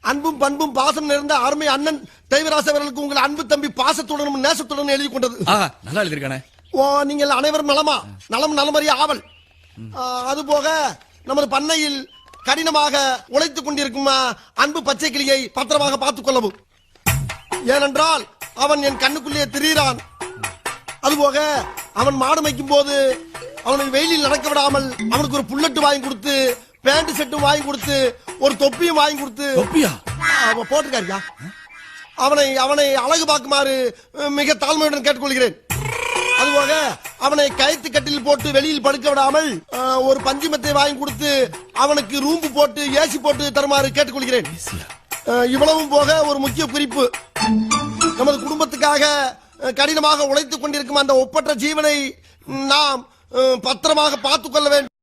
அன்பும் பண்பும் பாசம் நிறைந்த அருமை அண்ணன் தெய்வராச அவர்களுக்கு உங்கள் அன்பு தம்பி பாசத்துடனும் நேசத்துடனும் எழுதி கொண்டது. நல்லா எழுதிருக்கானே. ஓ, நீங்கள் அனைவரும் நலமா? நலம் நலமறிய ஆவல். அதுபோக நமது பண்ணையில் கடினமாக உழைத்துக் கொண்டிருக்கும் அன்பு பச்சை கிளியை பத்திரமாக பார்த்துக் கொள்ளவும். ஏனென்றால் அவன் என் கண்ணுக்குள்ளே திரிகிறான். அதுபோக அவன் மாடு மேய்க்கும் போது அவனை வெயிலில் நடக்க விடாமல் அவனுக்கு ஒரு புல்லட்டு வாங்கி கொடுத்து, பேண்ட் செட்டும் வாங்கி கொடுத்து, ஒரு தொப்பியும் வாங்கி கொடுத்து போட்டிருக்காருயா. அவனை அழகு பார்க்குமாறு மிக தாழ்மையுடன் கேட்டுக்கொள்கிறேன். அதுபோக அவனை கயிற்று கட்டில் போட்டு வெளியில் படுக்க விடாமல் ஒரு பஞ்சுமத்தை வாங்கி கொடுத்து அவனுக்கு ரூம்பு போட்டு ஏசி போட்டு தருமாறு கேட்டுக்கொள்கிறேன். இவ்வளவும் போக ஒரு முக்கிய குறிப்பு, நமது குடும்பத்துக்காக கடினமாக உழைத்துக் கொண்டிருக்கும் அந்த ஒப்பற்ற ஜீவனை நாம் பத்திரமாக பார்த்துக் கொள்ள வேண்டும்.